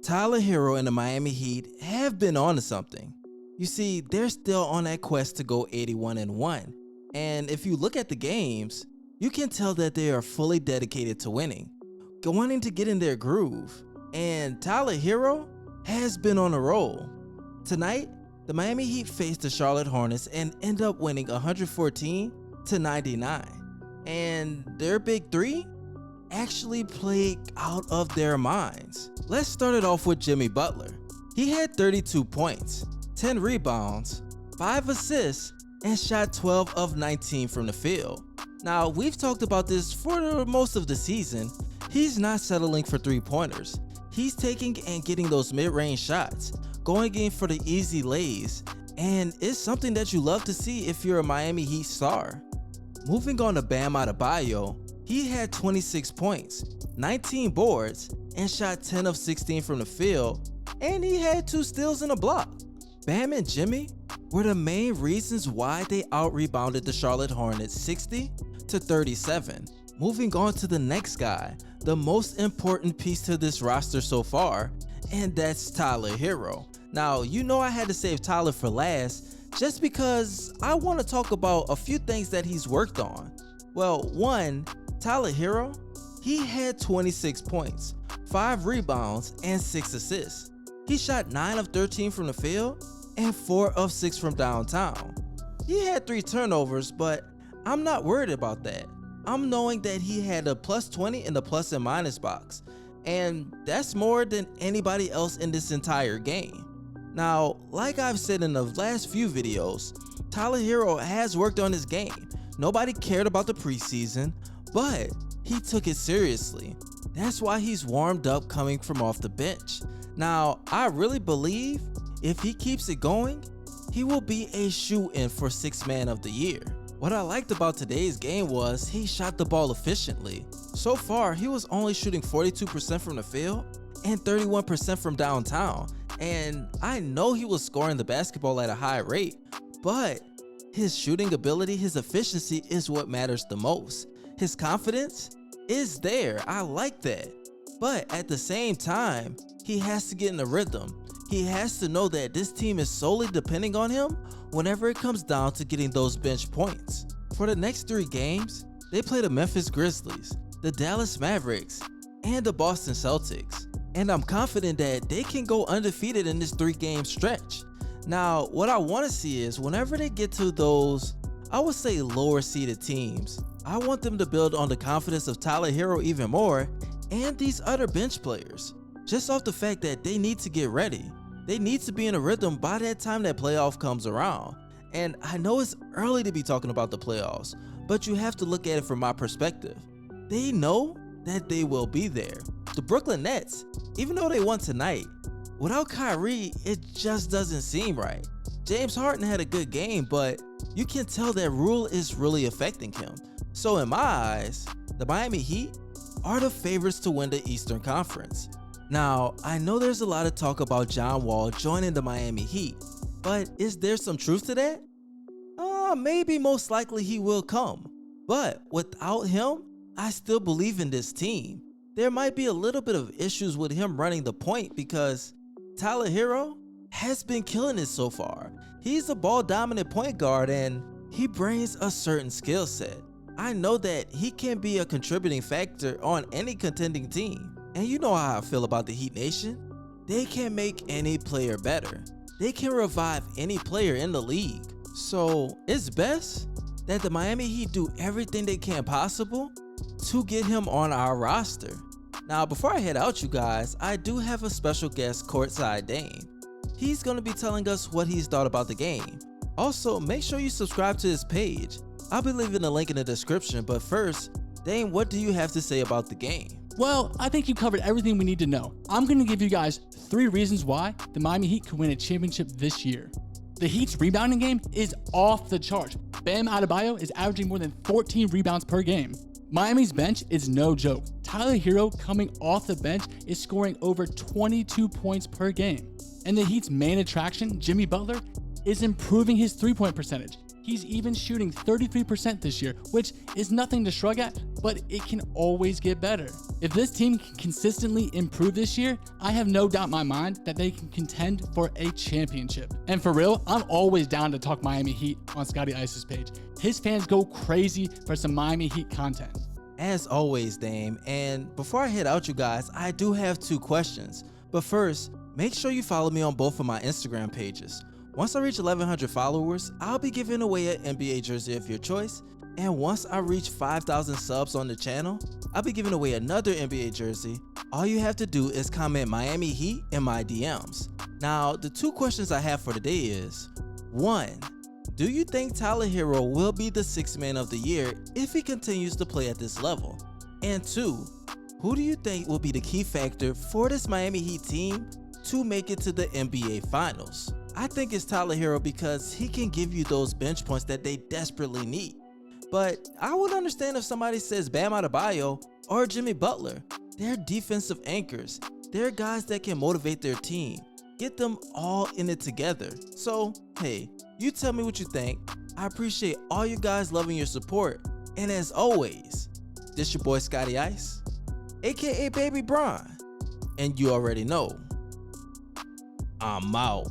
Tyler Herro and the Miami Heat have been on to something. You see, they're still on that quest to go 81-1, and if you look at the games, you can tell that they are fully dedicated to winning, wanting to get in their groove, and Tyler Herro has been on a roll. Tonight, the Miami Heat faced the Charlotte Hornets and end up winning 114-99, and their big three actually played out of their minds. Let's start it off with Jimmy Butler. He had 32 points, 10 rebounds, 5 assists, and shot 12 of 19 from the field. Now, we've talked about this for most of the season. He's not settling for three-pointers. He's taking and getting those mid-range shots, going in for the easy lays, and it's something that you love to see if you're a Miami Heat star. Moving on to Bam Adebayo, he had 26 points, 19 boards, and shot 10 of 16 from the field, and he had 2 steals and a block. Bam and Jimmy were the main reasons why they out-rebounded the Charlotte Hornets 60-37. Moving on to the next guy, the most important piece to this roster so far, and that's Tyler Herro. Now, you know I had to save Tyler for last just because I want to talk about a few things that he's worked on. Well, one, Tyler Herro, he had 26 points, 5 rebounds, and 6 assists. He shot 9 of 13 from the field and 4 of 6 from downtown. He had 3 turnovers, but I'm not worried about that. I'm knowing that he had a plus 20 in the plus and minus box, and that's more than anybody else in this entire game. Now, like I've said in the last few videos, Tyler Herro has worked on his game. Nobody cared about the preseason, but he took it seriously. That's why he's warmed up coming from off the bench. Now, I really believe if he keeps it going, he will be a shoe-in for 6th Man of the Year. What I liked about today's game was he shot the ball efficiently. So far, he was only shooting 42% from the field and 31% from downtown. And I know he was scoring the basketball at a high rate, but his shooting ability, his efficiency is what matters the most. His confidence is there. I like that. But at the same time, he has to get in the rhythm. He has to know that this team is solely depending on him whenever it comes down to getting those bench points. For the next 3 games, they play the Memphis Grizzlies, the Dallas Mavericks, and the Boston Celtics. And I'm confident that they can go undefeated in this 3-game stretch. Now, what I want to see is whenever they get to those, I would say lower seeded teams, I want them to build on the confidence of Tyler Herro even more and these other bench players. Just off the fact that they need to get ready. They need to be in a rhythm by that time that playoff comes around. And I know it's early to be talking about the playoffs, but you have to look at it from my perspective. They know that they will be there. The Brooklyn Nets, even though they won tonight, without Kyrie, it just doesn't seem right. James Harden had a good game, but you can tell that Rule is really affecting him. So in my eyes, the Miami Heat are the favorites to win the Eastern Conference. Now, I know there's a lot of talk about John Wall joining the Miami Heat, but is there some truth to that? Maybe most likely he will come, but without him, I still believe in this team. There might be a little bit of issues with him running the point because Tyler Herro has been killing it so far. He's a ball dominant point guard and he brings a certain skill set. I know that he can be a contributing factor on any contending team. And you know how I feel about the Heat Nation. They can make any player better. They can revive any player in the league. So it's best that the Miami Heat do everything they can possible to get him on our roster. Now, before I head out, you guys, I do have a special guest, Courtside Dame. He's going to be telling us what he's thought about the game. Also, make sure you subscribe to his page. I'll be leaving a link in the description, but first, Dame, what do you have to say about the game? Well, I think you covered everything we need to know. I'm going to give you guys 3 reasons why the Miami Heat could win a championship this year. The Heat's rebounding game is off the charts. Bam Adebayo is averaging more than 14 rebounds per game. Miami's bench is no joke. Tyler Herro coming off the bench is scoring over 22 points per game. And the Heat's main attraction, Jimmy Butler, is improving his 3-point percentage. He's even shooting 33% this year, which is nothing to shrug at, but it can always get better. If this team can consistently improve this year, I have no doubt in my mind that they can contend for a championship. And for real, I'm always down to talk Miami Heat on ScottyIce's page. His fans go crazy for some Miami Heat content. As always, Dame, and before I head out, you guys, I do have 2 questions. But first, make sure you follow me on both of my Instagram pages. Once I reach 1,100 followers, I'll be giving away an NBA jersey of your choice. And once I reach 5,000 subs on the channel, I'll be giving away another NBA jersey. All you have to do is comment Miami Heat in my DMs. Now, the 2 questions I have for today is, 1. Do you think Tyler Herro will be the 6th man of the year if he continues to play at this level? And 2, who do you think will be the key factor for this Miami Heat team to make it to the NBA Finals? I think it's Tyler Herro because he can give you those bench points that they desperately need. But I would understand if somebody says Bam Adebayo or Jimmy Butler. They're defensive anchors. They're guys that can motivate their team, get them all in it together. So, hey, you tell me what you think. I appreciate all you guys loving your support. And as always, this your boy ScottyIce, aka Baby Bron. And you already know, I'm out.